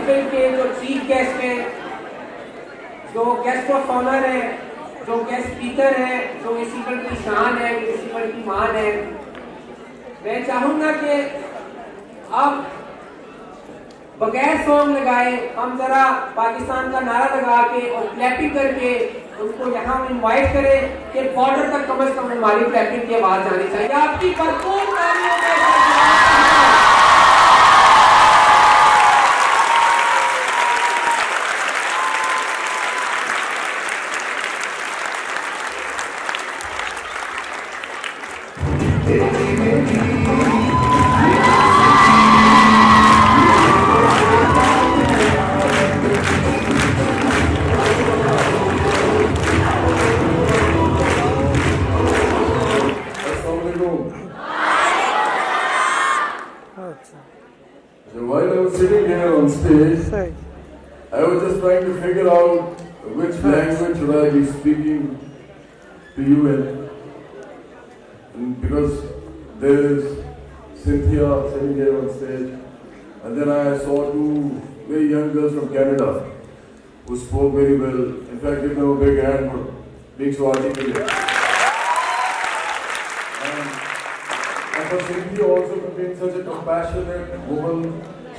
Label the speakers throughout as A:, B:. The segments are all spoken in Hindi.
A: महफिल के जो चीफ गेस्ट हैं, जो गेस्ट ऑफ ऑनर है, जो गेस्ट स्पीकर है, जो इस इवेंट की शान है, इस इवेंट की मान है, मैं चाहूंगा कि आप बगैर सॉन्ग लगाए हम जरा पाकिस्तान का नारा लगा के और क्लैपिंग करके उनको यहाँ इनवाइट करें कि बॉर्डर तक कम से कम हमारी क्लैपिंग की आवाज आनी चाहिए। आपकी भरपूर तालियों में
B: So while I was sitting here on stage, I was just trying to figure out which language should I be speaking to you in. And because there is Cynthia sitting here on stage, and then I saw two very young girls from Canada who spoke very well. In fact, give them a big hand for being so articulate. And for Cynthia also to being such a compassionate woman,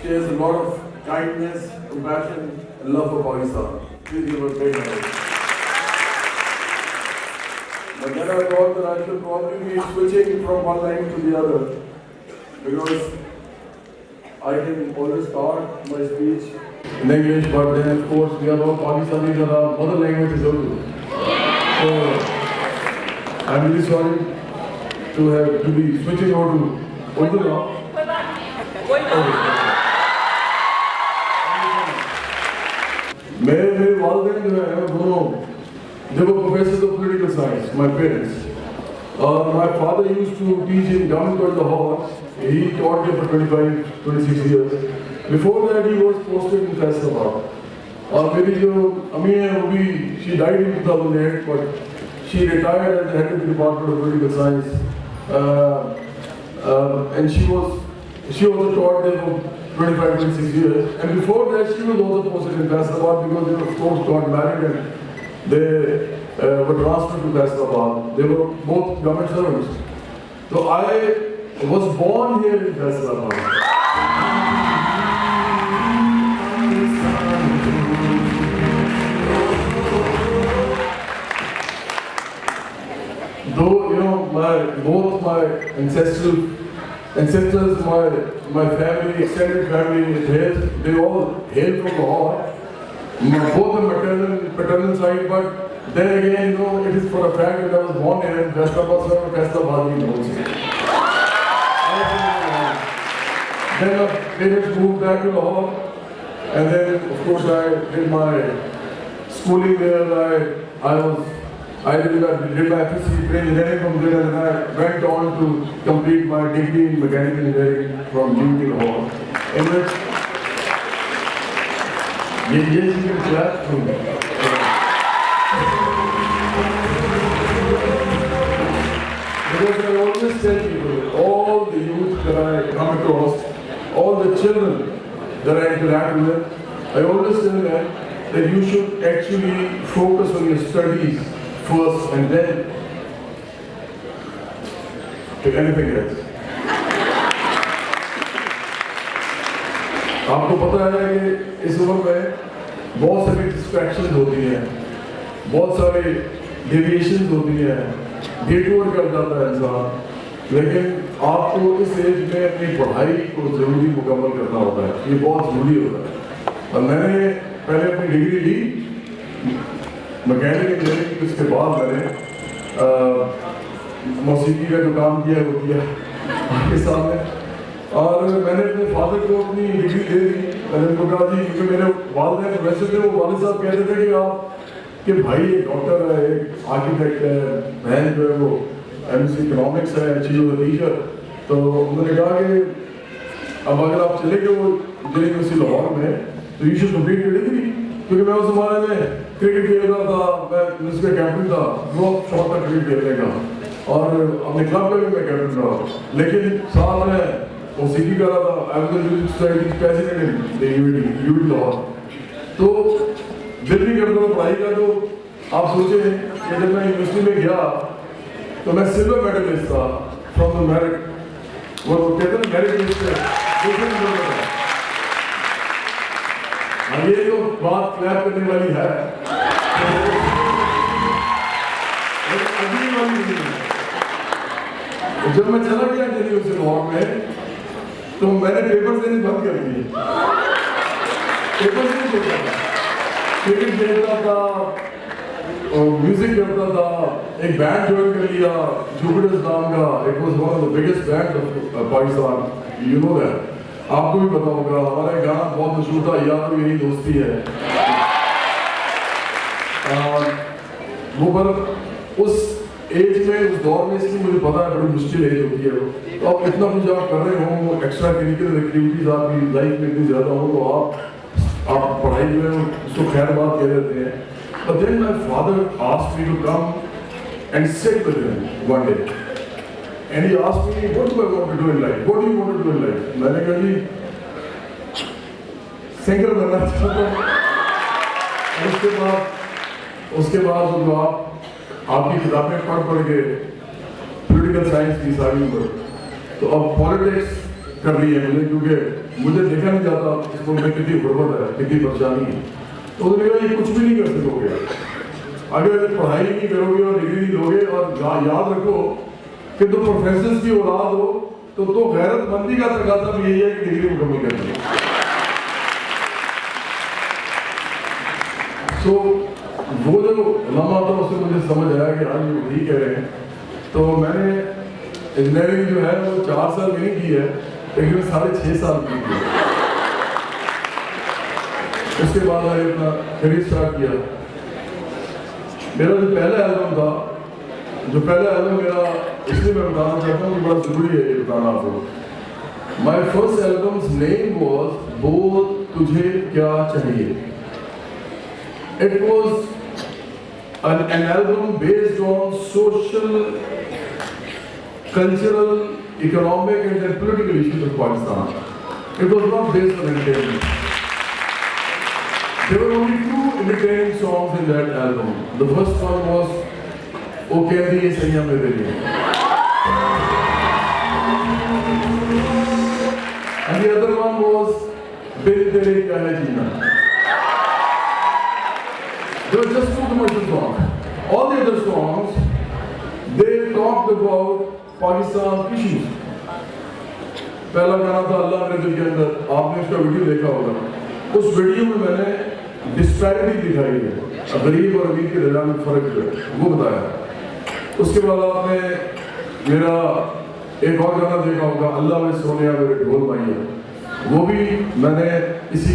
B: she has a lot of kindness, compassion, and love for Pakistan. Please give her a big hand. But then I thought that I should probably be switching from one language to the other, because I can always start my speech in English, but then of course we are all Pakistanis and our mother language is Urdu. So I'm really sorry to be switching over to Urdu now. मेरे वालिदैन जो है दोनों they were professors of political science, my parents. My father used to teach in Government College Lahore. He taught there for 26 years. Before that, he was posted in Faisalabad. और मेरी जो अम्मी है वो भी she died in 2008, but she retired as the head of the Department of Political Science. And she also taught there for 25-26 years. And before that, she was also posted in Faisalabad because they of course got married and they were transferred to Faisalabad. They were both government servants. So I was born here in Faisalabad. Though both my ancestors, my family, extended family is they all hail from Lahore. Both the maternal and paternal side, but then again, it is for a fact that I was born here in Faisalabad, so I'm Faisalabadi also. Then they just moved back to Lahore, and then of course I did my schooling there. I did my FSc engineering from there, and I went on to complete my degree in mechanical engineering from GUT Lahore, in which you can clap for me. Because I always tell people, all the youth that I come across, all the children that I interact with, I always tell them that you should actually focus on your studies first and then to anything else. आपको पता है कि इस उम्र में बहुत सारी डिस्ट्रैक्शंस होती हैं, बहुत सारी डेविएशंस होती हैं, डिटूर कर जाता है इंसान, लेकिन आपको इस एज में अपनी पढ़ाई को जरूरी मुकम्मल करना होता है, ये बहुत जरूरी होता है। और मैंने पहले अपनी डिग्री ली मैकेनिकल इंजीनियरिंग, उसके बाद मैंने मौसीकी का जो काम किया वो किया आपके सामने, और मैंने अपने फादर को अपनी डिग्री दे दी। मैंने उनको कहा जी, क्योंकि मेरे वालिदैन वैसे थे, वो वालिद साहब कहते थे कि आप कि भाई एक डॉक्टर है, एक आर्किटेक्ट है, बहन जो है वो MSc इकोनॉमिक्स है, शी वाज अ टीचर। तो उन्होंने कहा कि अब अगर आप चले गए वो यूनिवर्सिटी लाहौर में तो you should complete your degree, क्योंकि मैं उस जमाने में क्रिकेट खेल रहा था, मैं उसका कैप्टन था, बहुत शौक था क्रिकेट खेलने का, और अपने क्लब में भी मैं कैप्टन रहा, लेकिन साथ में मौसीकी कर रहा था। I was music society president in UT Lahore. तो दिल नहीं करता था पढ़ाई का। तो आप सोचे कि जब मैं यूनिवर्सिटी में गया तो मैं सिल्वर मेडलिस्ट था फ्रॉम द मेरिट, वो कहते हैं मेरिट लिस्ट है, दूसरे नंबर पर था। ये तो बात क्लैप करने वाली है, अगली वाली नहीं है। जब मैं चला गया दिल्ली उस लाहौर में तो मैंने पेपर देने बंद कर दिए। पेपर नहीं देता था, क्रिकेट खेलता था, म्यूजिक करता था, एक बैंड ज्वाइन कर लिया जुपिटर्स नाम का। It was one of the biggest band of Pakistan, you know that. आपको भी पता होगा, हमारा गाना बहुत मशहूर था, या तो यही दोस्ती है। वो पर उस एज में, उस दौर में, इसलिए मुझे पता है बड़ी मुश्किल एज होती है वो। तो आप इतना कुछ आप कर रहे हो, एक्स्ट्रा करिकुलर एक्टिविटीज आपकी लाइफ में इतनी ज़्यादा हो, तो आप पढ़ाई जो है उसको खैर बात कह देते हैं। But then my father asked me to come and sit with him one day, and he asked me, "What do I want to do in life? What do you want to do in life?" मैंने कहा जी सिंगर बनना चाहता हूँ। उसके बाद जो आपकी किताबें पढ़ के पॉलिटिकल साइंस की सारी उम्र, तो अब पॉलिटिक्स कर ली है मुझे, क्योंकि मुझे देखा नहीं जाता इस मुल्क में कितनी गुर्बत है, कितनी परेशानी है। तो उन्होंने कहा ये कुछ भी नहीं कर सकोगे अगर पढ़ाई नहीं करोगे और डिग्री नहीं लोगे। और याद रखो कि तुम प्रोफेसर की औलाद हो तो गैरतमंदी का तकाजा भी यही है कि डिग्री मुकम्मल करनी है। तो वो जो लम्हा था उससे मुझे समझ आया कि हाँ ये ठीक कह रहे हैं। तो मैंने इंजीनियरिंग जो है वो 4 साल में नहीं की है, लेकिन 6.5 साल की है। उसके बाद मैंने अपना करियर स्टार्ट किया। मेरा जो पहला एल्बम मेरा, इसलिए मैं बताना चाहता हूँ कि बड़ा जरूरी है ये बताना आपको। My first albums name was बोल तुझे क्या चाहिए। It was an album based on social, cultural, economic and political issues of Pakistan. It was not based on entertainment. There were only 2 entertaining songs in that album. The first one was O Kendi Ye Saiya Mere Liye, and the other one was Bil Tere Kya Hai Jeena. There were just 2 commercial songs. All the other songs, they talked about Pakistan issues. पहला गाना था अल्लाह मेरे दिल के अंदर, आपने उसका वीडियो देखा होगा। उस वीडियो में मैंने डिस्पैरिटी दिखाई है, गरीब और अमीर के दरमियान में फर्क जो है वो बताया। उसके बाद आपने मेरा एक और गाना देखा होगा, अल्लाह में सोनिया मेरे ढोल माइया, वो भी मैंने इसी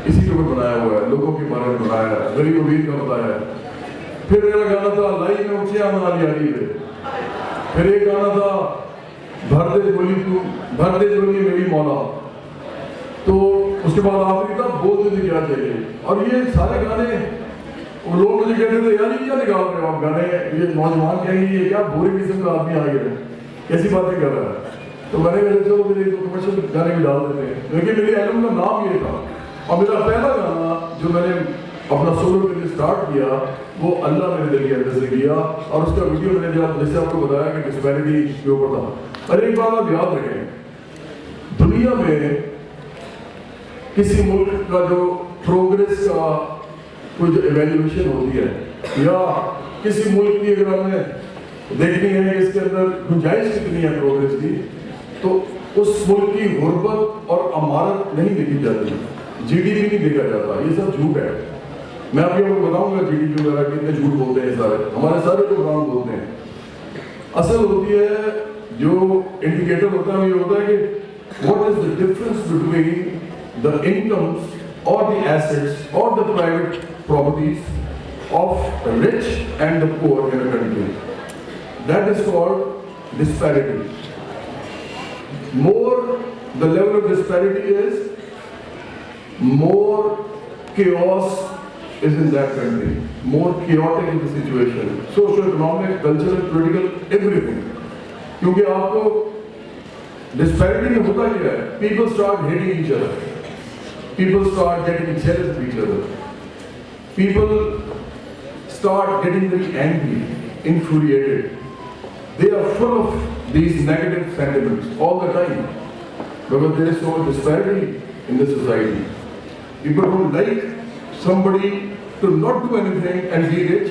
B: के ऊपर बनाया हुआ है, लोगों के बारे में बनाया है, गरीब अमीर का बताया है। फिर मेरा गाना था लाई में ऊंचिया मनाली आली है। फिर एक गाना था भर दे बोली मेरी मौला। तो उसके बाद आखिरी था बोल तुझे क्या चाहिए। और ये सारे गाने लोग मुझे कहते थे यार ये क्या निकाल रहे हो आप गाने, ये नौजवान कहेंगे ये क्या बोरिंग किस्म का आदमी आ गया है, कैसी बातें कर रहा है। तो मैंने कहा चलो मेरे 2 कमर्शियल गाने भी डाल देते हैं, लेकिन मेरे एल्बम का नाम ये था। और मेरा पहला गाना जो मैंने अपना सोलो के लिए स्टार्ट किया वो अल्लाह मेरे दिल के अंदर से किया, और उसका वीडियो मैंने जैसे आपको बताया कि डिस्पैरिटी के ऊपर था। और एक बात आप याद रखें, दुनिया में किसी मुल्क का जो प्रोग्रेस का कोई जो एवेल्यूएशन होती है, या किसी मुल्क की अगर हमें देखनी है कि इसके अंदर गुंजाइश कितनी है प्रोग्रेस की, तो उस मुल्क की गुर्बत और अमारत नहीं देखी जाती, जीडीपी नहीं देखा जाता। ये सब झूठ है। मैं अभी आपको बताऊंगा जीडीपी वगैरह कितने झूठ बोलते हैं, हमारे सारे प्रोग्राम बोलते हैं। असल होती है जो इंडिकेटर होता है, ये होता है कि what is the difference between the incomes or the assets or the private properties of the rich and the poor in a country. That is called disparity. More the level of disparity is, more chaos is in that country, more chaotic is the situation, socio-economic, cultural, political, everything. क्योंकि आपको डिस्पैरिटी में होता क्या है, people start hating each other. people start getting jealous of each other. People start getting very angry, infuriated. They are full of these negative sentiments all the time because there is so much disparity in the society. People don't like somebody to not do anything and be rich.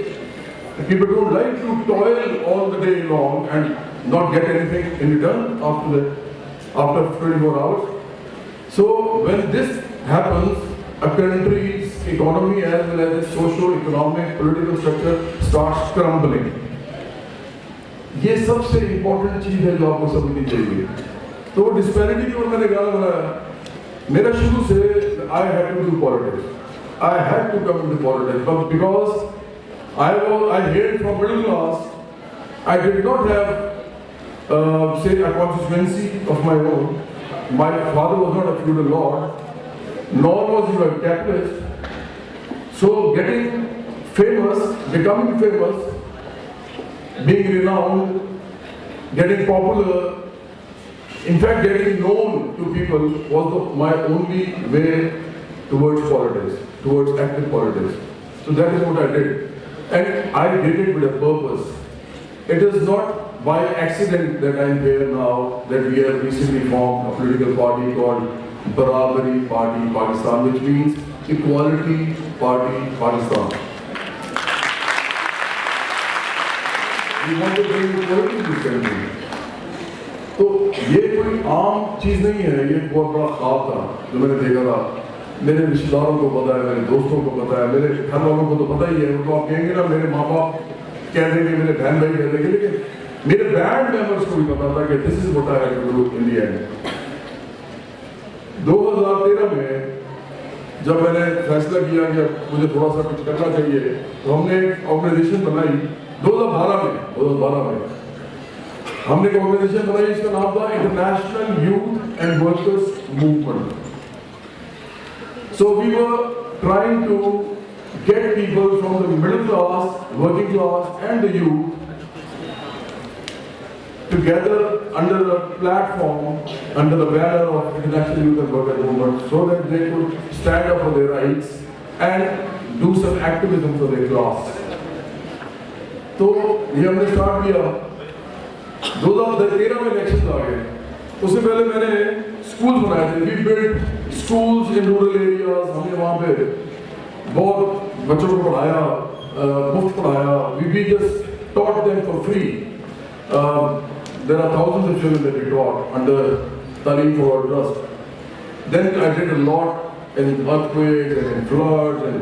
B: People don't like to toil all the day long and not get anything in return after 24 hours. So when this happens, a country's economy as well as its socio-economic, political structure starts crumbling. ये सबसे इम्पोर्टेंट चीज है जो आपको समझनी चाहिए। तो डिस्पैरिटी की ओर मैंने गाना बनाया। मेरा शुरू से I had to do politics. I had to come into politics, but because I hailed from middle class, I did not have say a constituency of my own. My father was not a feudal lord, nor was he a capitalist. So getting famous, becoming famous, being renowned, getting popular, in fact getting known to people was my only way towards politics, towards active politics. So that is what I did. And I did it with a purpose. It is not by accident that I am here now, that we have recently formed a political party called Barabari Party Pakistan, which means Equality Party Pakistan. We want to bring equality to this country. तो ये कोई आम चीज नहीं है, ये बहुत बड़ा ख्वाब था जो मैंने देखा था। मेरे रिश्तेदारों को पता है, मेरे दोस्तों को पता है, मेरे घर वालों को तो पता ही है। उनको आप कहेंगे ना, मेरे माँ बाप कह देंगे, मेरे बहन भाई कह देंगे, लेकिन मेरे बैंड मेंबर्स को भी पता था कि this is what I have to do in the end. 2013 में जब मैंने फैसला किया कि मुझे थोड़ा सा कुछ करना चाहिए, तो हमने एक ऑर्गेनाइजेशन बनाई 2012 में हमने एक ऑर्गेनाइजेशन बनाई, इसका नाम था international youth and workers movement. So we were trying to get people from the middle class, working class and the youth together under a platform, under the banner of International Youth and Workers Movement, so that they could stand up for their rights and do some activism for their class. तो ये हमने स्टार्ट किया। 2013 में इलेक्शन आ गए, उससे पहले मैंने स्कूल बनाए थे। We build schools in rural areas. हमने वहाँ पे बहुत बच्चों को पढ़ाया, मुफ्त पढ़ाया। We just taught them for free. There are thousands of children that we taught under Talim for All Trust. Then I did a lot in earthquakes and in floods, and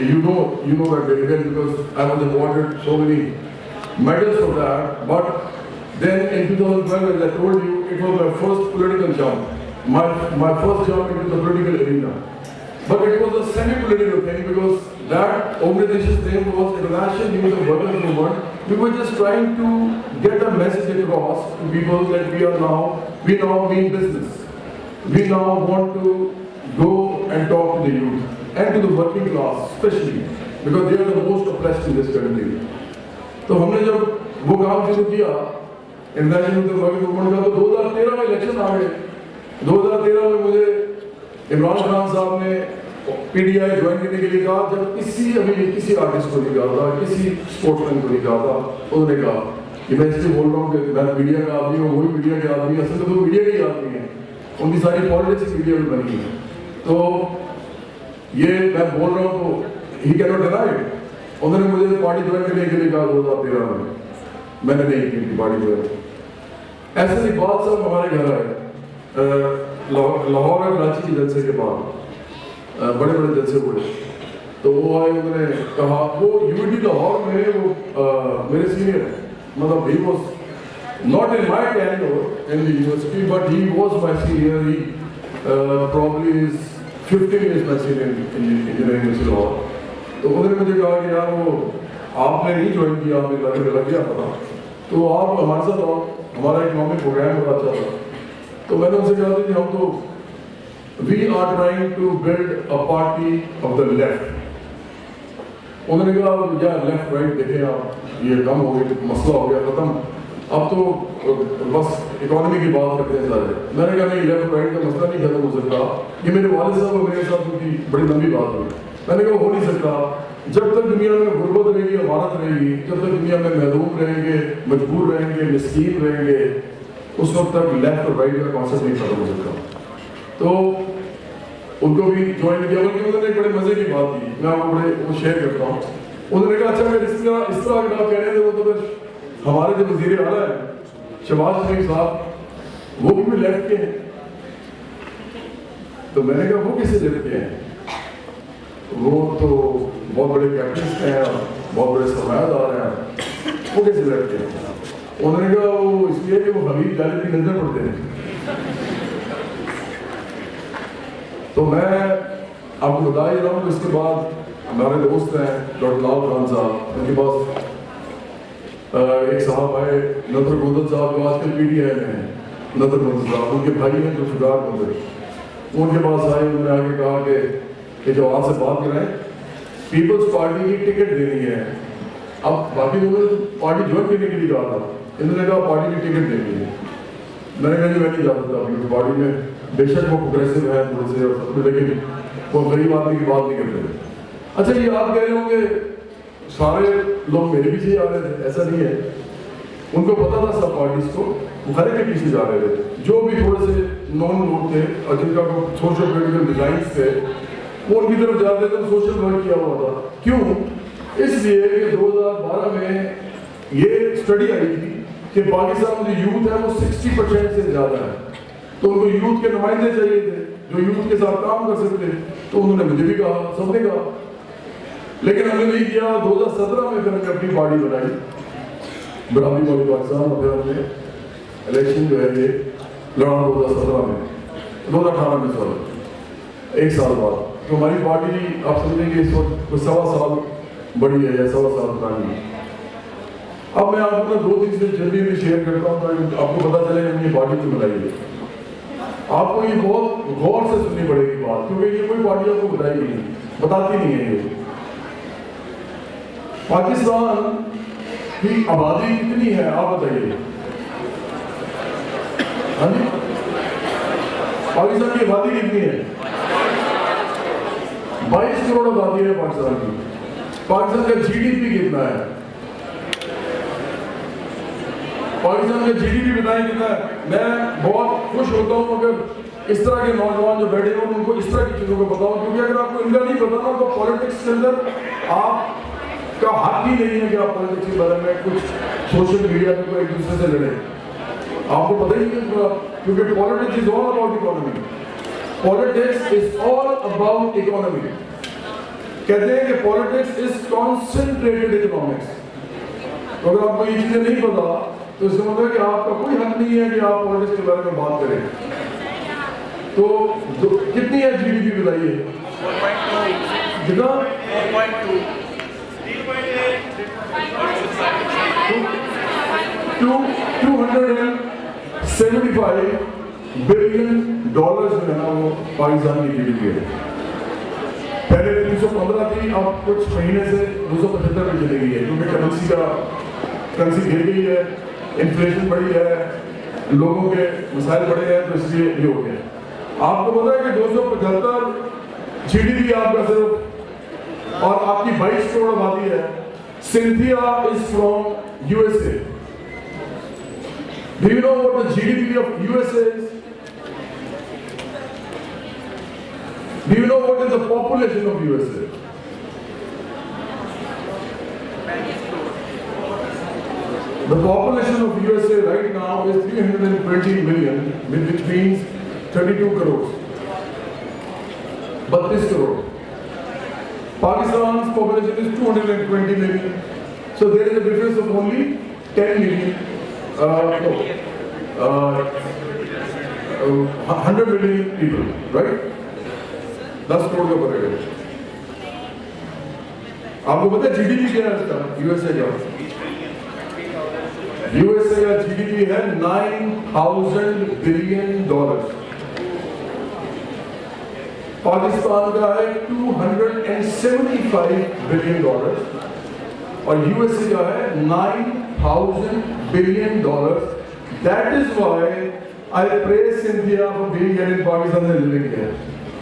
B: you know that very well because I was awarded so many medals for that. But then in 2012, as I told you, it was my first political jump. My first jump into the political arena. But it was a semi-political thing because that organization's name was International Youth and Workers Movement. We were just trying to get a message across to people that we now mean business. We now want to go and talk to the youth and to the working class especially because they are the most oppressed in this country. तो हमने जब वो काम शुरू किया international youth and workers movement का, तो 2013 में इलेक्शन आ गए। 2013 में मुझे इमरान खान साहब ने पीडीआई ज्वाइन करने के लिए कहा, जब किसी आर्टिस्ट को नहीं कहा था, किसी स्पोर्ट्समैन को नहीं कहा था। उन्होंने कहा कि मैं इसलिए बोल रहा हूँ कि मैं मीडिया का आदमी हूँ, वही मीडिया के आदमी है, असल में तो मीडिया के ही आदमी है, उनकी सारी पॉलिटिक्स मीडिया में बनी है। तो ये मैं बोल रहा हूँ तो he can not deny it. उन्होंने मुझे पार्टी ज्वाइन करने के लिए कहा 2013 में, मैंने नहीं की पार्टी ज्वाइन। ऐसे ही बात सब हमारे घर आए लाहौर और कराची के जलसे के बाद, बड़े बड़े जलसे हुए। तो वो आए, उन्होंने कहा, वो यूनिटी लाहौर में वो मेरे सीनियर, मतलब he was not in my tenure in the university but he was my senior. He probably is 15 years my senior in engineering university Lahore. तो उन्होंने मुझे कहा कि यार वो आपने नहीं ज्वाइन किया, आपने लग गया पता, तो आप हमारे साथ आओ, हमारा इकोनॉमिक प्रोग्राम बड़ा अच्छा था। तो मैंने उनसे कहा कि हम तो we are trying to build a party of the left. उन्होंने कहा यार लेफ्ट राइट देखें आप, ये कम हो गया, मसला हो गया खत्म, अब तो बस इकोनॉमी की बात करते हैं सारे। मैंने कहा नहीं, लेफ्ट राइट का मसला नहीं खत्म हो सकता। ये मेरे वालिद साहब और मेरे साथ उनकी बड़ी लंबी बात हुई। मैंने कहा हो नहीं सकता। जब तक दुनिया में गुर्बत रहेगी, अमारत रहेगी, जब तक दुनिया में महरूम रहेंगे, मजबूर रहेंगे, मिस्कीन रहेंगे, उस वक्त तक लेफ्ट और राइट का कॉन्सेप्ट नहीं खत्म हो सकता। तो उनको भी ज्वाइन किया, बल्कि उन्होंने एक बड़े मजे की बात की, मैं आपको वो शेयर करता हूँ। उन्होंने कहा अच्छा अगर इस तरह अगर आप कह रहे थे, वो तो फिर हमारे जो वजीर आला है शहबाज शरीफ साहब, वो भी लेफ्ट के हैं। तो मैंने कहा वो किसे लेफ्ट के हैं? वो तो बहुत बड़े कैपिटलिस्ट हैं और बहुत बड़े सरमायादार हैं, वो कैसे लेफ्ट के हैं? उन्होंने कहा वो इसलिए कि वो हबीब जालिब की नजर पड़ते हैं। तो मैं आपको बता ही रहा हूँ। इसके बाद हमारे दोस्त हैं डॉक्टर लाल खान साहब, उनके पास एक साहब आए नदर गोदल साहब, जो आजकल PTI में हैं, नदर गोदल साहब, उनके भाई हैं जो जुगाड़ गोदल, उनके पास आए। उन्होंने आगे कहा कि जो आज से बात कराएं, पीपल्स पार्टी की टिकट देनी है। अब बाकी लोगों ने पार्टी ज्वाइन करने के लिए कहा था, इन्होंने कहा पार्टी की टिकट देनी है। मैंने कहा मैं नहीं जा सकता अपनी पार्टी में, बेशक वो प्रोग्रेसिव है थोड़े से और सब, लेकिन वो गरीब आदमी की बात नहीं करते। अच्छा ये आप कह रहे होंगे सारे लोग मेरे पीछे आ रहे थे, ऐसा नहीं है। उनको पता था सब पार्टीज को, वो हर एक के पीछे जा रहे थे। जो भी थोड़े से नॉन लोग थे और जिनका सोशल पोलिटिकल डिजाइन थे, वो उनकी तरफ जाते थे। सोशल वर्क किया हुआ था। क्यों? इसलिए कि 2012 में ये स्टडी आई थी कि पाकिस्तान में जो यूथ है वो 60% से ज्यादा है, तो उनको यूथ के नुमाइंदे चाहिए थे जो यूथ के साथ काम कर सकते। तो उन्होंने मुझे भी कहा, सबने कहा, लेकिन हमने नहीं किया। 2017 में फिर हमने अपनी पार्टी बनाई, बराबरी वाली पाकिस्तान, और फिर हमने इलेक्शन जो है ये लड़ा 2017 में, 2018 में, सॉरी, एक साल बाद। तो हमारी पार्टी आप समझेंगे इस वक्त 1.25 साल बड़ी है या 1.25 साल पुरानी है। अब मैं आपको 2-3 से जल्दी में शेयर करता हूँ ताकि आपको पता चले हमने ये पार्टी क्यों बनाई है। आपको ये बहुत गौर से सुननी पड़ेगी बात, क्योंकि ये कोई पार्टी आपको बताएगी नहीं, बताती नहीं है। ये पाकिस्तान की आबादी कितनी है आप बताइए? हाँ जी, पाकिस्तान की आबादी कितनी है? 22 करोड़ आबादी है पाकिस्तान की। पाकिस्तान का GDP कितना है? पाकिस्तान का GDP बताएं कितना है? मैं बहुत खुश होता हूँ अगर इस तरह के नौजवान जो बैठे हो उनको इस तरह की चीजों को बताओ, क्योंकि अगर आपको इनका नहीं पता ना तो पॉलिटिक्स के अंदर आपका हक ही नहीं है कि आप पॉलिटिक्स के बारे में कुछ सोशल मीडिया पे एक दूसरे से लड़े। आपको पता ही नहीं, क्योंकि politics is all about economy. Politics is all about economy. कहते हैं कि पॉलिटिक्स इज कॉन्सेंट्रेटेड इकोनॉमिक्स। तो अगर आपको ये चीजें नहीं पता तो इसका मतलब कि आपका कोई हक नहीं है कि आप पॉलिटिक्स के बारे में बात करें। तो कितनी है GDP बताइए? कितना? 275 बिलियन डॉलर जो है ना वो पाकिस्तान की GDP है। पहले 315 थी, अब कुछ महीने से 275 पे चली गई है, क्योंकि करेंसी गिर गई है, इन्फ्लेशन बढ़ी है, लोगों के मसाइल बढ़े हैं, तो इसलिए ये हो गया। आपको पता है कि 275 GDP आपका सिर्फ, और आपकी 22 करोड़ आबादी है। Cynthia is from USA। Do you know what the GDP of USA is? Do you know what is the population of USA? The population of USA right now is 320 million, which means 32 crores. 32 crore. Pakistan's population is 220 million. So there is a difference of only 10 million. 100 million people, right? 10 crore का फर्क है। आपको पता है GDP क्या है इसका? USA का GDP है $9,000 बिलियन। पाकिस्तान का है $275 बिलियन और USA का है $9,000 $1,000 billion. That is why I praise Cynthia for being here in Pakistan and living here.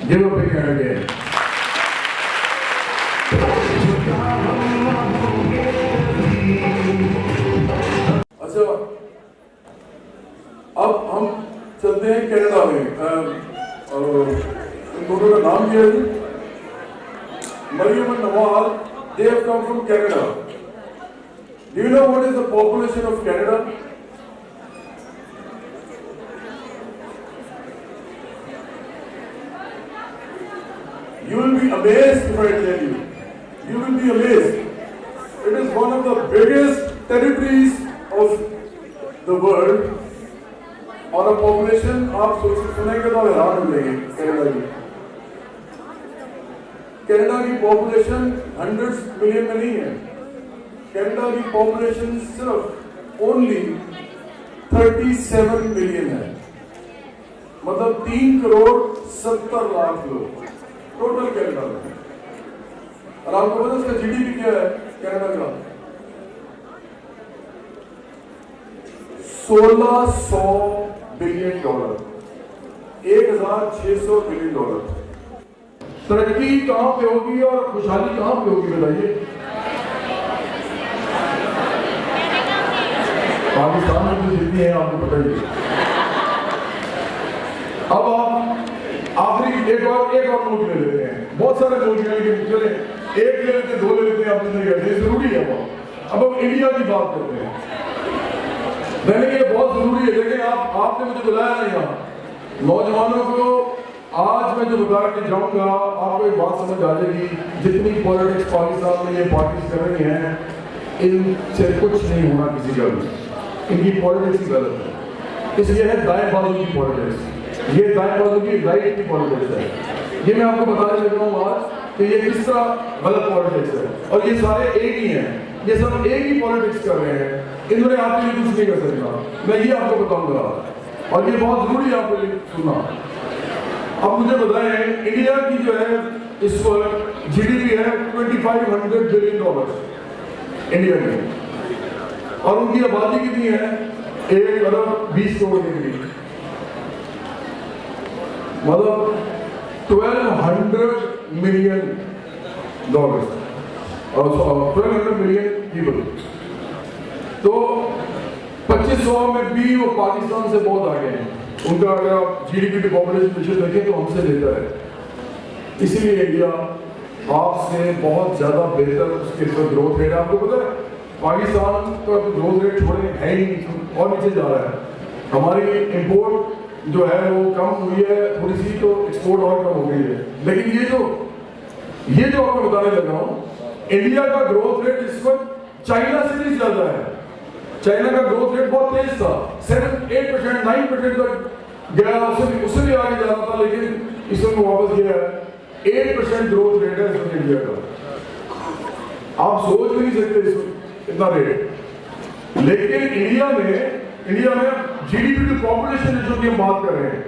B: Give a big hand again. अच्छा, अब हम चलते हैं कनाडा में। इन दोनों का नाम क्या है? Mariam and Nawal. They have come from Canada. Do you know what is the population of Canada? You will be amazed if I tell you. You will be amazed. It is one of the biggest territories of the world. और अब पॉपुलेशन आप सुनेंगे तो हैरान हो जाएंगे कनाडा की। कनाडा की पॉपुलेशन 100 मिलियन में नहीं है। कनाडा की पॉपुलेशन सिर्फ ओनली 37 मिलियन है, मतलब 3,70,00,000 लोग टोटल कनाडा में। और आपको पता है इसका जीडीपी क्या है कनाडा का? $1,600 बिलियन, $1,600 बिलियन। तरक्की कहां पे होगी और खुशहाली कहां पे होगी बताइए? पाकिस्तान में तो जितनी है आपको पता ही है। अब आप आखिरी एक और मुल्क ले लेते हैं। बहुत सारे मुल्क हैं लेकिन चले एक ले लेते, दो ले लेते हैं, आप नहीं कहते जरूरी है वो। अब हम इंडिया की बात करते हैं। मैंने ये बहुत जरूरी है, लेकिन आपने मुझे बुलाया नहीं यहाँ। नौजवानों को आज मैं जो बता के जाऊंगा आपको एक बात समझ आ जाएगी। जितनी पॉलिटिक्स पाकिस्तान में ये पार्टीज कर रही हैं, इनसे कुछ नहीं होना किसी का भी। इनकी पॉलिटिक्स ही गलत है। इसलिए है दाएं बाजू की पॉलिटिक्स, ये दाएं बाजू की राइट की पॉलिटिक्स है। ये मैं आपको बताने लगा हूँ आज कि ये किस तरह गलत पॉलिटिक्स है। और ये सारे एक ही हैं, ये सब एक ही पॉलिटिक्स कर रहे हैं। इन्होंने आपके लिए कुछ नहीं कर सकता, मैं ये आपको बताऊंगा। और ये बहुत जरूरी है आपके लिए सुनना। अब मुझे बताएं, इंडिया की जो है इस वक्त जीडीपी है $2,500 बिलियन इंडिया की, और उनकी आबादी कितनी है? 1,20 करोड़ के करीब, मतलब $1,200 मिलियन और 1,200 मिलियन पीपल। तो 2500 में भी वो पाकिस्तान से बहुत आगे हैं। उनका अगर आप जीडीपी टू पॉपुलेशन रेशियो देखें तो हमसे बेहतर है। इसीलिए इंडिया आपसे बहुत ज्यादा बेहतर उसके ग्रोथ रेट। आपको पता है पाकिस्तान का ग्रोथ रेट छोड़े है ही नहीं और नीचे जा रहा है। हमारी इंपोर्ट जो है वो कम हुई है थोड़ी सी, तो एक्सपोर्ट और कम हो गई है। लेकिन ये जो आपको बताने लगा हूँ, इंडिया का ग्रोथ रेट इस वक्त चाइना से भी ज्यादा है। चाइना का ग्रोथ रेट बहुत तेज था, 7-8%, 9% तक गया, उससे भी आगे जाना था, लेकिन इस वक्त वापस गया है। 8% ग्रोथ रेट है इस वक्त इंडिया का। आप सोच भी नहीं सकते इस वक्त इतना रेट। लेकिन इंडिया में जीडीपी टू पॉपुलेशन रेशियो की हम बात कर रहे हैं।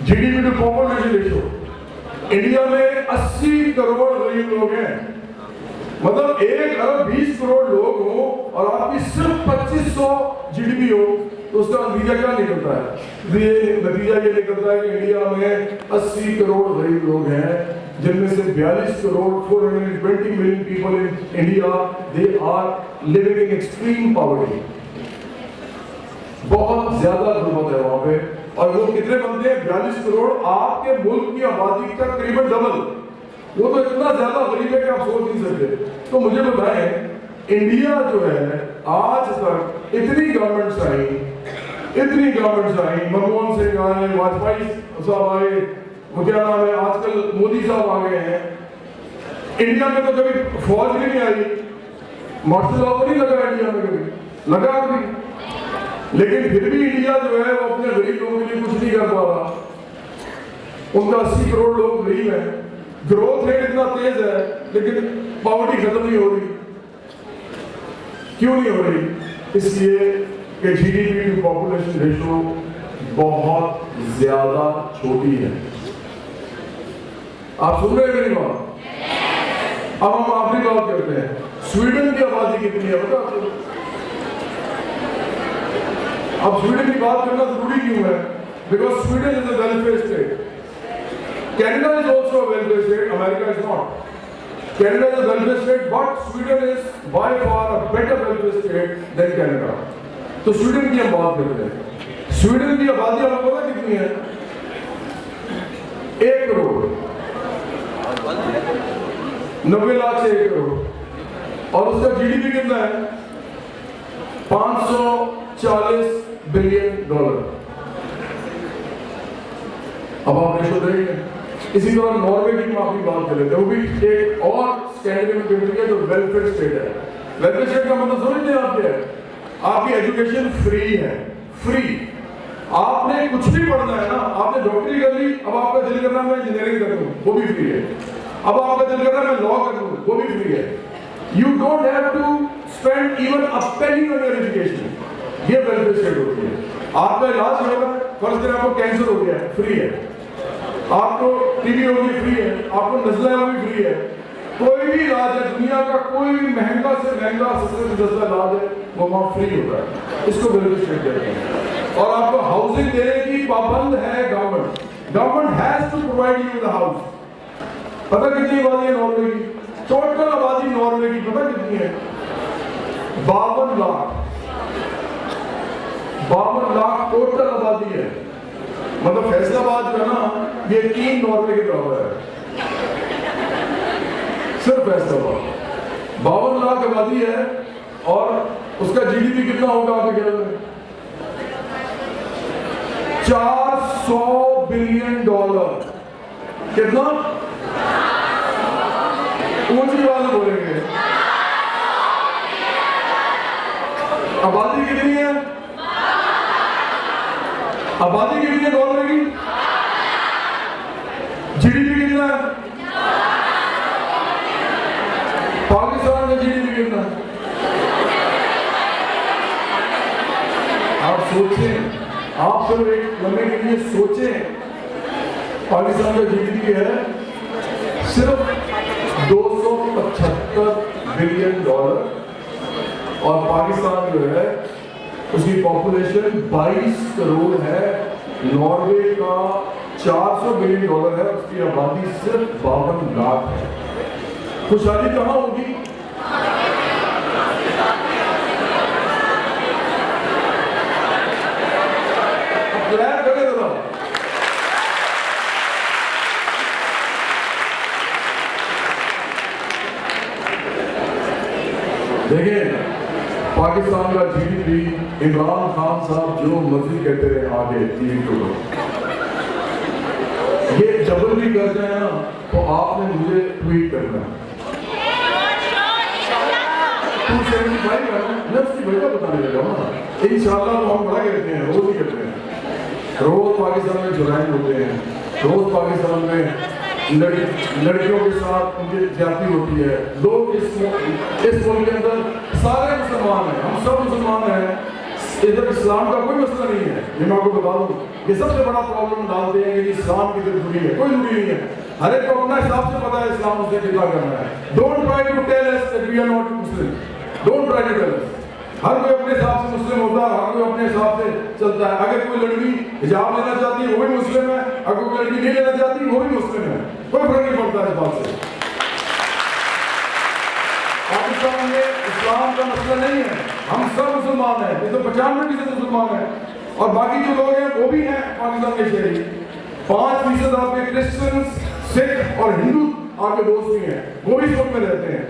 B: GDP to population ratio India में 80 करोड़ गरीब लोग हैं, मतलब 1,20 करोड़ लोग हो और आपकी सिर्फ 2500 जीडीपी हो, तो उसका नतीजा क्या निकलता है? नतीजा ये निकलता है कि इंडिया में 80 करोड़ गरीब लोग हैं, जिनमें से 42 crore 420 million people in India they are living in extreme poverty. बहुत ज्यादा गुर्बत है वहां पे। और वो कितने बनते हैं? 42 करोड़, आपके मुल्क की आबादी का करीबन डबल। वो तो इतना ज्यादा गरीब है कि आप सोच नहीं सकते। तो मुझे बताएं, इंडिया जो है आज तक इतनी गवर्नमेंट्स आई, मनमोहन सिंह आए, वाजपेयी साहब आए, वो क्या नाम है, आजकल मोदी साहब आ गए हैं। इंडिया में तो कभी फौज भी नहीं आई, मार्शल लॉ नहीं लगा इंडिया में, कभी लगा कभी। लेकिन फिर भी इंडिया जो है वो अपने गरीब लोगों के लिए कुछ नहीं कर पा रहा। उनका 80 करोड़ लोग गरीब हैं, ग्रोथ रेट इतना तेज है, लेकिन पॉवर्टी खत्म नहीं हो रही। क्यों नहीं हो रही? इसलिए कि जीडीपी टू पॉपुलेशन रेशियो बहुत ज्यादा छोटी है। आप सुन रहे हैं मेरी बात? अब हम आखिरी बात करते हैं। स्वीडन की आबादी कितनी है पता आपको? अब स्वीडन की बात करना जरूरी क्यों है? Because Sweden is a welfare state, Canada is also a welfare state, America is not. Canada is a welfare state, but Sweden is by far a better welfare state than Canada. तो स्वीडन की हम बात करते हैं। स्वीडन की आबादी आपको पता कितनी है? 1 करोड़, 90 लाख से 1 करोड़, और उसका जीडीपी कितना है? $540 बिलियन। अब आप रेशो देखेंगे। इसी तरह नॉर्वे की हम आपकी बात कर लेते हैं, वो भी एक और स्कैंडिनेवियन कंट्री है जो वेलफेयर स्टेट है। वेलफेयर स्टेट का मतलब समझते हैं आप क्या है? आपकी एजुकेशन फ्री है, फ्री। आपने कुछ भी पढ़ना है ना, आपने डॉक्टरी कर ली, अब आपका दिल कर रहा है मैं इंजीनियरिंग कर लूं, वो भी फ्री है। अब आपका दिल कर रहा है मैं लॉ कर लूं, वो भी फ्री है। You don't have to spend even a penny on your education. ये वेलफेयर स्टेट होती है। आपका इलाज होगा, फर्स्ट दिन आपको कैंसर हो गया, फ्री है। आपको टीबी होगी, फ्री है। आपको नज़ला होगी, फ्री है। कोई भी इलाज है दुनिया का, कोई भी महंगा से महंगा, सस्ते से सस्ता इलाज है, वो वहाँ फ्री होता है। इसको वेलफेयर स्टेट कहते हैं। और आपको हाउसिंग देने की पाबंद है government. Government has to provide you with house. पता कितनी आबादी है नॉर्वे की? टोटल आबादी नॉर्वे की पता कितनी है? 52 लाख। 52 लाख टोटल आबादी है। मतलब फैसलाबाद जो है ना, ये 3 नॉर्वे के बराबर है, सिर्फ फैसलाबाद। 52 लाख आबादी है, और उसका जीडीपी कितना होगा आपके ख्याल में? $400 बिलियन। कितना? ऊंची आवाज में बोलेंगे। आबादी कितनी है? आबादी कितनी है नॉर्वे की? जीडीपी कितना है? पाकिस्तान का जीडीपी कितना है? आप सोचें, आप सिर्फ एक लम्हे के लिए सोचें। पाकिस्तान का जीडीपी है सिर्फ $275 बिलियन, और पाकिस्तान जो है उसकी पॉपुलेशन 22 करोड़ है। नॉर्वे का $400 बिलियन है, उसकी आबादी सिर्फ 52 लाख है। खुशहाली कहाँ होगी? क्लैप करें जरा। देखिए, पाकिस्तान का जीडीपी, इमरान खान साहब जो मर्जी कहते रहे आगे टीवी को, ये डबल भी कर जाए ना, तो आपने मुझे ट्वीट करना है। 275 है ना, मैं उसकी वजह बताने लगा हूँ ना। इंशाल्लाह तो हम बड़ा कहते हैं, रोज ही कहते हैं। रोज पाकिस्तान में जुराइम होते हैं, रोज पाकिस्तान में लड़कियों के साथ उनकी ज्यादती होती है। लोग इस मुल्क के अंदर सारे मुसलमान हैं, हम सब मुसलमान हैं। इधर इस्लाम का कोई मसला नहीं है, ये मैं आपको बता दूं। ये सबसे बड़ा प्रॉब्लम डालते हैं कि इस्लाम की तरफ दूरी है, कोई दूरी नहीं है। हर एक को अपना हिसाब से पता है इस्लाम उसने कितना करना है। Don't try to tell us that we are not Muslim, don't try to tell us. हर कोई अपने हिसाब से मुस्लिम होता है, हर कोई अपने हिसाब से चलता है। अगर कोई लड़की हिजाब लेना चाहती है वो भी मुस्लिम है, अगर कोई लड़की नहीं लेना चाहती वो भी मुस्लिम है, कोई फर्क नहीं पड़ता इस बात से। पाकिस्तान में इस्लाम का मसला नहीं है, हम सब मुसलमान हैं, ये तो 95% मुसलमान हैं, और बाकी जो लोग हैं वो भी हैं पाकिस्तान के शहरी। 5% आपके क्रिश्चियन, सिख और हिंदू आपके दोस्त भी हैं, वो भी इस मुल्क में रहते हैं।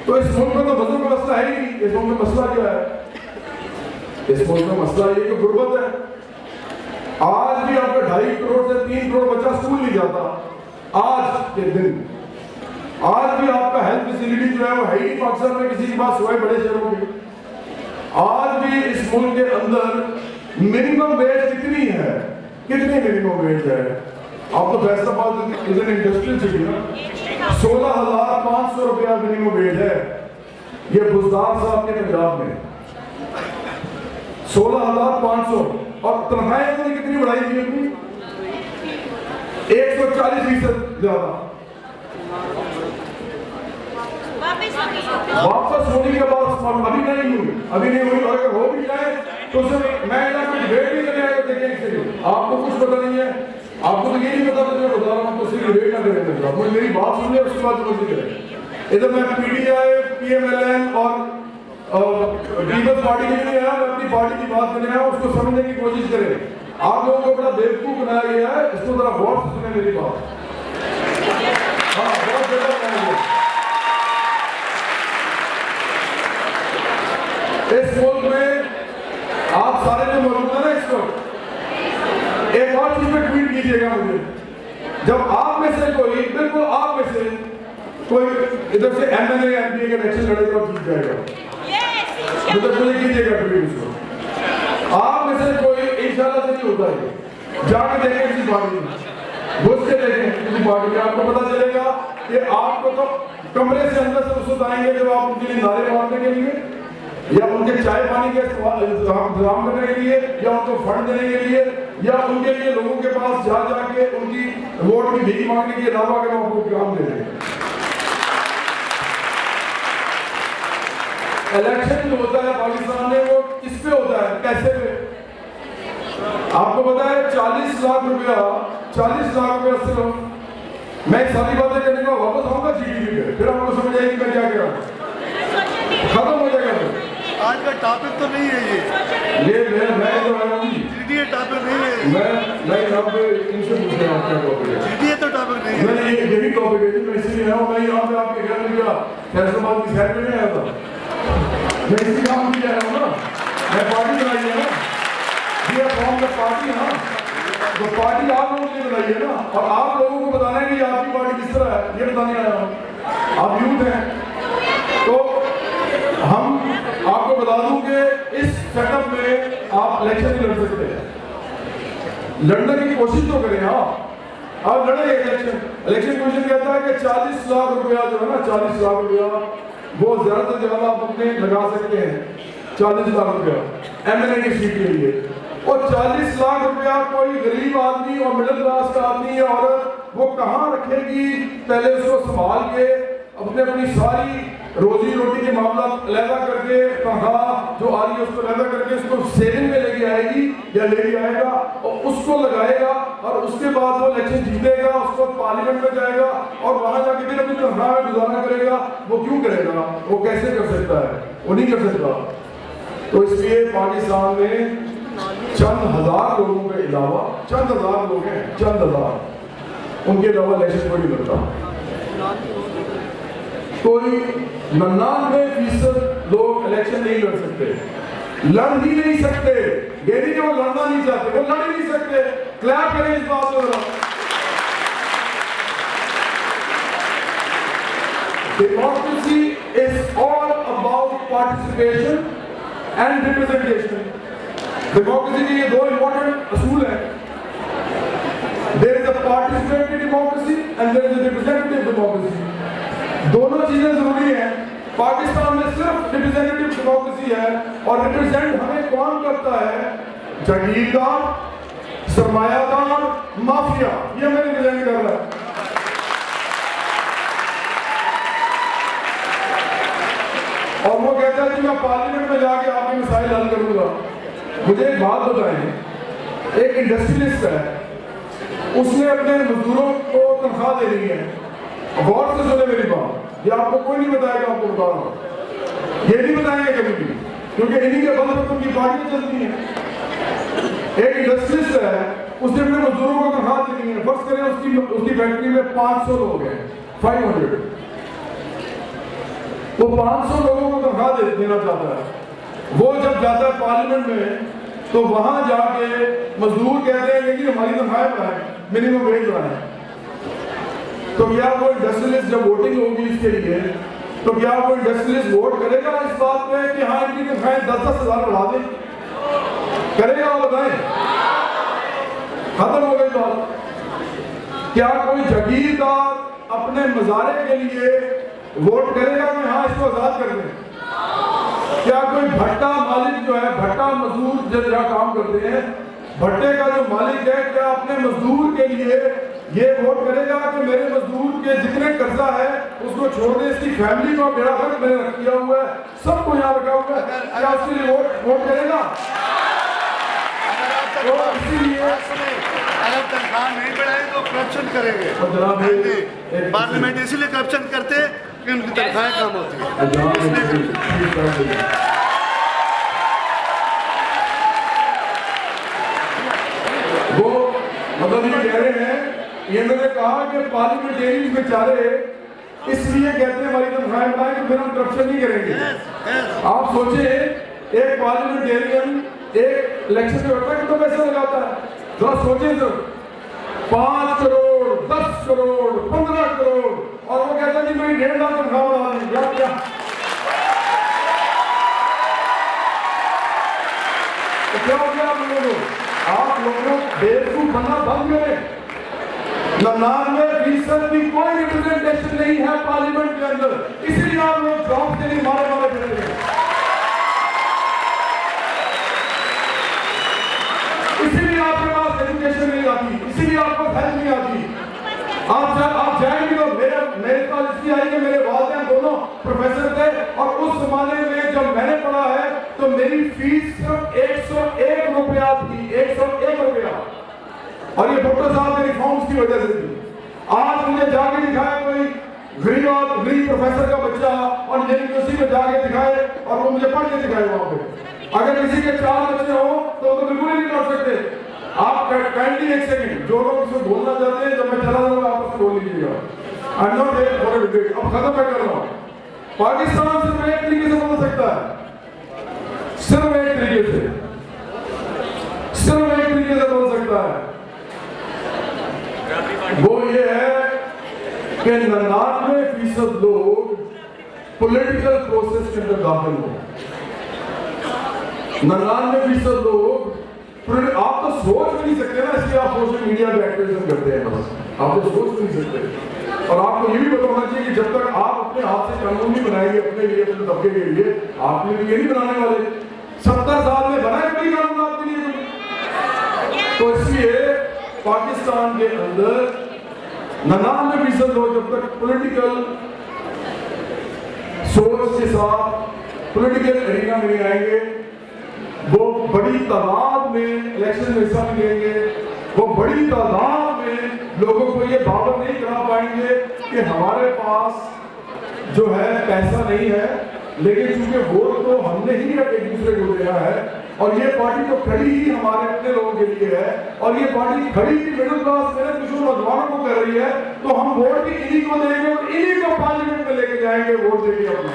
B: तो इस मुल्क में तो मजहब का मसला है ही नहीं। इस मुल्क में मसला क्या है? इस मुल्क में मसला ये कि गुर्बत है। आज भी आपका 2.5 करोड़ से 3 करोड़ बच्चा स्कूल नहीं जाता आज के दिन। आज भी आपका हेल्थ फैसिलिटी जो है वो है ही पाकिस्तान में किसी की बात सिवाय बड़े शहरों की। आज भी इस मुल्क के अंदर मिनिमम वेज कितनी है? कितनी मिनिमम वेज है? आप तो Faisalabad is an industrial city ना, 16,500 रुपया मिनिमम वेज है। ये बुजदार साहब के पंजाब में 16,500, और तनख्वाहें तो कितनी बढ़ाई थी अपनी? 140% ज्यादा। वापस होने के बाद अभी नहीं हुई, और अगर हो भी जाए तो सिर्फ मैं ना कुछ वेट नहीं करने आएगा। देखिए इसलिए आपको कुछ पता नहीं है, आपको तो ये नहीं पता मैं बता रहा हूँ, तो सिर्फ वेट ना करें मेरे साथ, मेरी बात सुन ले उसके बाद समझ करें। इधर मैं PDI PMLN और पीपल्स पार्टी के लिए नहीं आया, मैं अपनी पार्टी की बात करने आया, उसको समझने की कोशिश करें। आप लोगों को बड़ा बेवकूफ बनाया गया है, इसको जरा गौर से सुने मेरी बात। हाँ बहुत ज्यादा बनाया गया। इस मुल्क में आप सारे जो मौजूद है ना इस वक्त, एक और चीज पे ट्वीट कीजिएगा मुझे, जब आप में से कोई, बिल्कुल आप में से कोई इधर से MLA MP के इलेक्शन लड़ेगा और जीत जाएगा, मुझे कीजिएगा ट्वीट उसको। आप में से कोई इंशाल्लाह से नहीं होता है, जाके देखें किसी पार्टी में, घुस के देखें किसी पार्टी में, आपको पता चलेगा कि आपको तो कमरे से अंदर से उस आएंगे जब आप उनके लिए नारे मारने के लिए, या उनके चाय पानी के इंतजाम करने के लिए, या उनको फंड देने के लिए, या उनके लिए लोगों के पास जा जाके उनकी वोट की भीख मांगने के अलावा अगर आपको काम दे दें। इलेक्शन जो होता है पाकिस्तान में वो किस पे होता है, पैसे पे। आपको पता है 40 लाख रुपया सिर्फ, मैं सारी बातें करने को वापस आऊंगा GDP पे, फिर आपको समझ आएगी मैं क्या कह रहा हूं, खत्म हो जाएगा।
C: आज का टॉपिक तो नहीं है ये
B: मैं तो आया हूँ
C: जीडीए टॉपिक नहीं है,
B: मैं यहाँ पे इनसे पूछ रहा हूँ क्या टॉपिक है।
C: जीडीए तो टॉपिक नहीं है,
B: मैंने यही टॉपिक है, मैं इसलिए आया हूँ। मैं यहाँ पे आपके घर में गया, फैसलाबाद की सैर पे नहीं आया था, मैं इसी काम के लिए आया हूँ ना, मैं पार्टी बनाई है ना, ये फॉर्म का पार्टी है ना, तो पार्टी आप लोगों ने बनाई है ना, और आप लोगों को बताना है कि आपकी पार्टी किस तरह है, ये बताने आया हूँ। आप यूथ हैं तो हम आपको बता दूं कि इस सेटअप में आप इलेक्शन नहीं लड़ सकते, लड़ने की कोशिश तो करें। आप लड़ेंगे इलेक्शन कमीशन कहता है कि 40 लाख रुपया जो है ना, 40 लाख रुपया वो ज्यादा से ज्यादा आप अपने लगा सकते हैं, 40 लाख रुपया MLA की सीट के लिए। और 40 लाख रुपया कोई गरीब आदमी और मिडिल क्लास का आदमी या औरत वो कहाँ रखेगी, पहले उसको संभाल के अपनी सारी रोजी रोटी के मामला अलहदा करके, तनख्वाह जो आ रही है उसको अलहदा करके उसको सेविंग में लेके आएगी या लेके आएगा और उसको लगाएगा, और उसके बाद वो इलेक्शन जीतेगा, उसको पार्लियामेंट में जाएगा और वहां जाके फिर अपनी तनख्वाह में गुजारा करेगा। वो क्यों करेगा, वो कैसे कर सकता है, वो नहीं कर सकता। तो इसलिए पाकिस्तान में चंद हजार लोगों के अलावा, चंद हजार लोग हैं, चंद हजार, उनके अलावा इलेक्शन कोई नहीं लड़ता। कोई 99% लोग इलेक्शन नहीं लड़ सकते, लड़ ही नहीं सकते। ये नहीं कि वो लड़ना नहीं चाहते, वो लड़ ही नहीं सकते। क्लैप करें इस बात को। Democracy is all about participation and representation. Democracy के ये दो इंपॉर्टेंट असूल हैं। There is a participatory democracy and there is a representative democracy. दोनों चीजें जरूरी हैं। पाकिस्तान में सिर्फ रिप्रेजेंटेटिव डेमोक्रेसी है, और रिप्रेजेंट हमें कौन करता है, जागीरदार, सरमायादार, माफिया, ये हमें रिप्रेजेंट कर रहा है। और वो कहता है कि मैं पार्लियामेंट में जाके आपके मसाइल हल करूंगा। मुझे एक बात बताएं, एक इंडस्ट्रियलिस्ट है, उसने अपने मजदूरों को तनख्वाह दे दी है। गौर से सुने मेरी बात, ये आपको कोई नहीं बताएगा, आपको बता रहा हूं, ये नहीं बताएंगे कभी भी, क्योंकि इन्हीं के बल पर उनकी पार्टी चलती है। एक इंडस्ट्रियलिस्ट है, उसने अपने मजदूरों को तनख्वाह दे दी है। फर्ज करें उसकी फैक्ट्री में 500 लोग हैं, 500, वो 500 लोगों को तनख्वाह देना चाहता है। वो जब जाता है पार्लियामेंट में तो वहां जाके मजदूर कहते हैं कि हमारी तनख्वाह बढ़ाएं, मिनिमम वेज बढ़ाएं। तो क्या वो इंडस्ट्रियलिस्ट जब वोटिंग होगी इसके लिए, तो क्या वो इंडस्ट्रियलिस्ट वोट करेगा इस बात पे कि हाँ इनकी तनख्वाहें 10-10 हजार बढ़ा दें? करेगा वो बताएं? खत्म हो गई बात। क्या कोई जागीरदार अपने मजारे के लिए वोट करेगा कि हाँ इसको आजाद कर दें? क्या कोई भट्टा मालिक जो है, भट्टा मजदूर जो जहाँ काम करते हैं, भट्टे का जो मालिक है, क्या अपने मजदूर के लिए ये वोट करेगा कि मेरे मजदूर के जितने कर्जा है उसको छोड़ दे, इसकी फैमिली को मेरा हक मैंने किया हुआ है, सबको यहाँ रखा हुआ है, क्या उसके लिए वोट करेगा?
C: अगर तनख्वाह नहीं बढ़ाए तो करप्शन करेंगे।
B: और जनाब
C: पार्लियामेंट इसीलिए करप्शन करते कि उनकी तनख्वाहें कम होती है।
B: वो मतलब ये कह रहे हैं, ये मैंने कहा कि पार्लियामेंटेरियन बेचारे इसलिए कहते हैं हमारी तनख्वाहें बढ़ाएं कि फिर हम करप्शन नहीं करेंगे। आप सोचे एक पार्लियामेंटेरियन एक इलेक्शन में बैठा कितना पैसा लगाता है, जरा सोचे तो 5 करोड़ 10 करोड़ 15 करोड़, और वो कहता है कि मैं 1.5 लाख तनख्वाह बढ़ा दी। क्या तो क्या हो गया आप लोगों बेवकूफ बनना बंद करें। 99% की कोई रिप्रेजेंटेशन नहीं है पार्लियामेंट के अंदर, इसीलिए आप लोग जॉब के लिए मारे फिर रहे हैं, इसीलिए आपके पास एजुकेशन नहीं आती, इसीलिए आपको हेल्थ नहीं आती। आप जाएंगे तो मेरे पास इसलिए आई कि मेरे वालिदैन दोनों प्रोफेसर थे, और उस जमाने में जब मैंने पढ़ा है तो मेरी फीस सिर्फ 101 रुपया थी, 101 रुपया, और ये भुट्टो साहब के रिफॉर्म्स की वजह से थी। आज मुझे जाके दिखाए कोई गरीब प्रोफेसर का बच्चा और यूनिवर्सिटी में जाके दिखाए और वो मुझे पढ़ के दिखाए वहां पे। अगर किसी के 4 बच्चे हो तो बिल्कुल ही नहीं पढ़ सकते। आप काइंडली एक सेकंड, जो लोग इसमें बोलना चाहते हैं, जब मैं चला जाऊंगा आप उसको बोल लीजिएगा। I am not there for a debate. अब खत्म मैं कर रहा हूं। पाकिस्तान सिर्फ एक तरीके से बोल सकता है, सिर्फ एक तरीके से बोल सकता है, वो ये है कि 99% लोग पॉलिटिकल प्रोसेस के अंदर दाखिल हो। 99% लोग, आप तो सोच भी नहीं सकते ना, इसलिए आप सोशल मीडिया पे एक्टिविज्म करते हैं। बस आप तो सोच भी नहीं सकते। और आपको ये भी पता होना चाहिए कि जब तक आप अपने हाथ से कानून नहीं बनाएंगे अपने लिए, अपने तबके के लिए, आपके लिए ये नहीं बनाने वाले। 70 साल में बना कभी कानून आपके लिए? तो इसलिए पाकिस्तान के अंदर 99% लोग जब तक पॉलिटिकल सोच के साथ पॉलिटिकल एरिया में नहीं आएंगे, वो बड़ी तादाद में इलेक्शन में हिस्सा नहीं लेंगे, वो बड़ी तादाद में लोगों को ये बावर नहीं करा पाएंगे कि हमारे पास जो है पैसा नहीं है, लेकिन चूंकि वोट तो हमने ही एक दूसरे को दिया है, और ये पार्टी तो खड़ी ही हमारे अपने लोगों के लिए है, और ये पार्टी खड़ी ही मिडिल क्लास मेरे कुछ नौजवानों को कर रही है, तो हम वोट भी इन्हीं को देंगे और इन्हीं को पार्लियामेंट में लेके जाएंगे वोट देके अपना।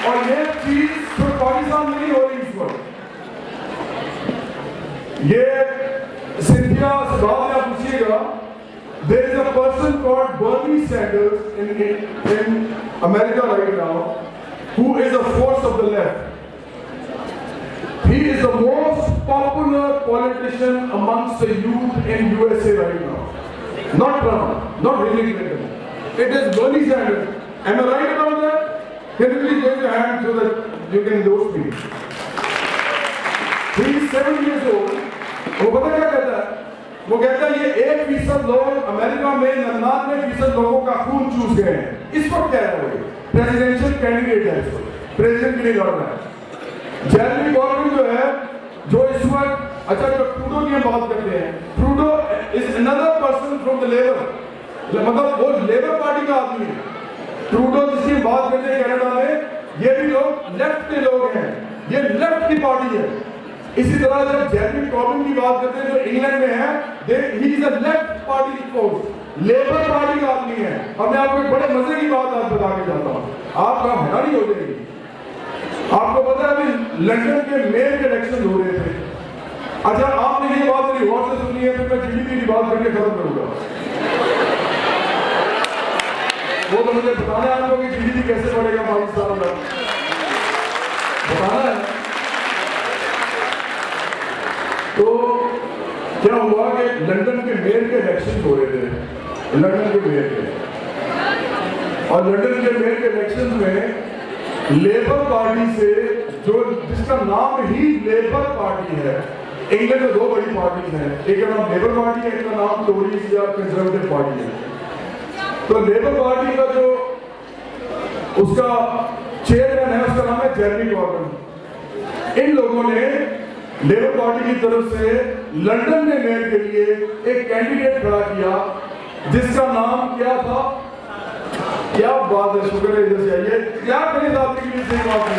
B: और ये चीज सिर्फ पाकिस्तान में नहीं हो रही इस वक्त। ये सिंधिया से आप पूछिएगा, there is a person called Bernie Sanders in America right now, who is a force of the left. He is the most popular politician amongst the youth in USA right now. Not Trump, not Hillary Clinton. It is Bernie Sanders. Am I right about that? Can you please raise your hand so that you can endorse me? He is 7 years old. वो पता क्या कहता है? वो कहता है ये 1% लोग अमेरिका में 99% लोगों का खून चूस गए हैं। इस वक्त क्या है वो? प्रेसिडेंशियल कैंडिडेट है, प्रेसिडेंट के लिए लड़ रहा है। जेरेमी कॉर्बिन जो है, जो इस वक्त, अच्छा जो ट्रूडो की हम बात करते हैं, Trudeau is another person from the labour, मतलब वो लेबर पार्टी का आदमी है। ट्रूडो जिसकी बात करते हैं कनाडा में, ये भी लोग लेफ्ट के लोग हैं, ये लेफ्ट की पार्टी है। इसी तरह जब जेरेमी कॉर्बिन की बात करते हैं जो इंग्लैंड में है, he is a left party force, labour party का आदमी है। अब मैं आपको एक बड़े मजे की बात आज बता के जाता हूँ, आपका हैरानी हो जाएगी। आपको पता है अभी लंदन के मेयर के इलेक्शन हो रहे थे। अच्छा आपने ये बात मेरी गौर से सुनी है, फिर मैं जीडीपी की बात करके खत्म करूंगा। वो तो मुझे बताना है आपको कि जीडीपी कैसे बढ़ेगा पाकिस्तान का, बताना है। तो क्या हुआ कि लंदन के मेयर के इलेक्शन हो रहे थे, लंदन के मेयर के, और लंदन के मेयर के इलेक्शन में लेबर पार्टी से, जो जिसका नाम ही लेबर पार्टी है, इंग्लैंड में 2 बड़ी पार्टीज हैं, एक का नाम लेबर पार्टी है, एक का नाम टोरीज या कंजर्वेटिव पार्टी है। तो लेबर पार्टी का जो उसका चेयरमैन है, उसका नाम है जेरेमी कॉर्बिन। इन लोगों ने लेबर पार्टी की तरफ से लंदन में मेयर के लिए एक कैंडिडेट खड़ा किया जिसका नाम क्या था? क्या बात है, शुक्र है, इधर से आइए। क्या करें आपके लिए सही बात है।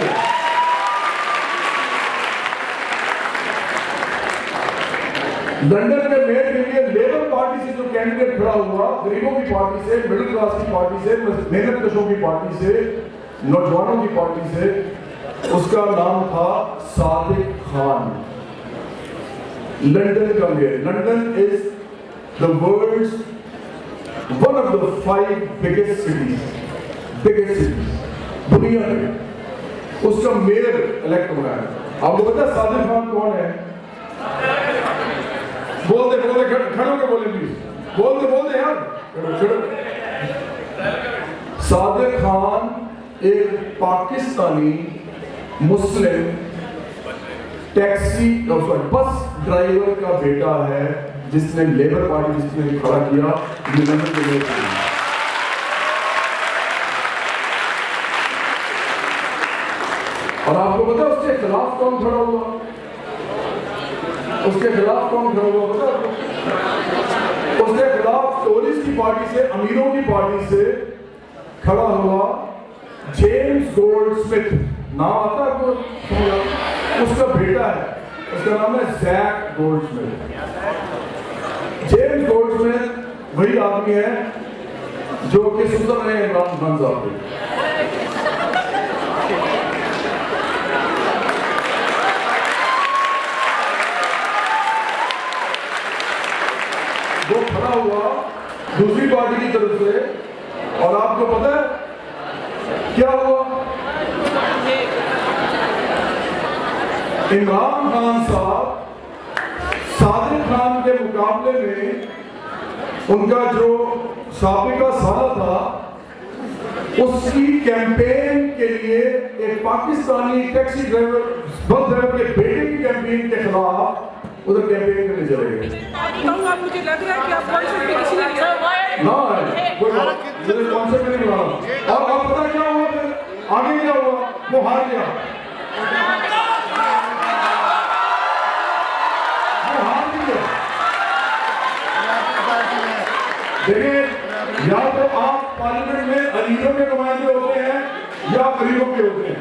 B: लंदन में मेयर के लिए लेबर पार्टी से जो कैंडिडेट खड़ा हुआ, गरीबों की पार्टी से, मिडिल क्लास की पार्टी से, मेहनत कशों की पार्टी से, नौजवानों की पार्टी से, उसका नाम था सादिक खान। लंदन का mayor. London is the world's one of the 5 biggest cities दुनिया में। उसका मेयर इलेक्ट हुआ है। आपको पता है सादिक खान कौन है? बोलते खड़े होकर बोले प्लीज। बोलते यार, सादिक खान एक पाकिस्तानी मुस्लिम बस ड्राइवर का बेटा है जिसने लेबर पार्टी जिसने खड़ा किया लंदन के लिए। और आपको पता उसके खिलाफ कौन खड़ा हुआ? उसके खिलाफ कौन खड़ा हुआ पता आपको? उसके खिलाफ टोरीज की पार्टी से, अमीरों की पार्टी से खड़ा हुआ जेम्स गोल्डस्मिथ। नाम आता है आपको? उसका बेटा है, उसका नाम है जैक गोल्डस्मिथ। जेम्स गोल्डस्मिथ वही आदमी है जो कि सुल्तान है इमरान खान साहब के। वो खड़ा हुआ दूसरी पार्टी की तरफ से, और आपको पता है क्या हुआ? इमरान खान साहब सादिक खान के मुकाबले में उनका जो साबिका साला था उसकी कैंपेन के लिए एक Pakistani taxi driver, bus driver के बेटे की कैंपेन के खिलाफ उधर कैंपेन करने चले गए।
D: मुझे लग रहा है कि आप कॉन्सेप्ट में किसी ने
B: कोई कॉन्सेप्ट नहीं बना। और आप पता क्या हुआ फिर? आगे क्या हुआ? वो हार गया। देखिए, या तो आप पार्लियामेंट में अमीरों के नुमाइंदे होते हैं या गरीबों के होते हैं।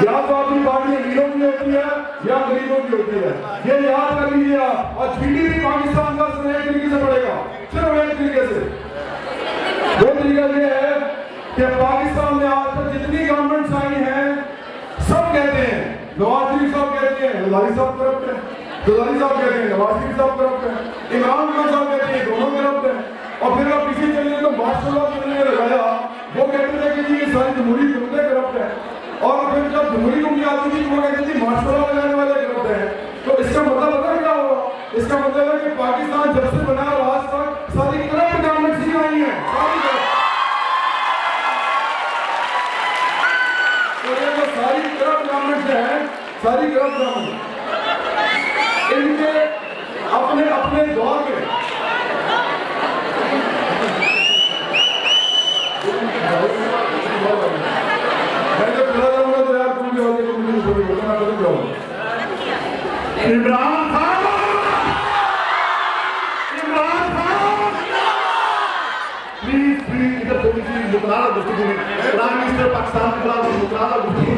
B: या तो आपकी पार्टी अमीरों की होती है या गरीबों की होती है। ये याद कर लीजिए आप। और जीडीपी पाकिस्तान का सिर्फ एक तरीके से बढ़ेगा, सिर्फ एक तरीके से। वो तरीका ये है कि पाकिस्तान में आज तक जितनी गवर्नमेंट्स आई हैं सब कहते हैं, नवाज शरीफ साहब कहते हैं हजारी साहब करप्ट है, हजारी साहब कहते हैं नवाज शरीफ साहब करप्ट है, इमरान खान साहब कहते हैं दोनों करप्ट है। और फिर आप पीछे चलिए तो मार्शल ने लगाया, वो कहते थे कि जी ये सारी जमहूरी हुकूमतें करप्ट है। और फिर जब जमहूरी हुकूमत आती थी तो वो कहते थे मार्शल लगाने वाले करप्ट है। तो इसका मतलब पता क्या हुआ? इसका मतलब है कि पाकिस्तान जब से बना और आज तक सारी करप्ट गवर्नमेंट ही आई है। तो ये जो सारी करप्ट गवर्नमेंट है, सारी करप्ट गवर्नमेंट इनके अपने अपने दौर में मैं जब खड़ा रहूंगा तो यार तुम भी होगे, तुम भी छोटी होगा, मैं बदल जाऊंगा। इमरान खान, प्लीज इधर थोड़ी सी मुकराना गुफ्तगू में प्राइम मिनिस्टर पाकिस्तान के खिलाफ मुकराना गुफ्तगू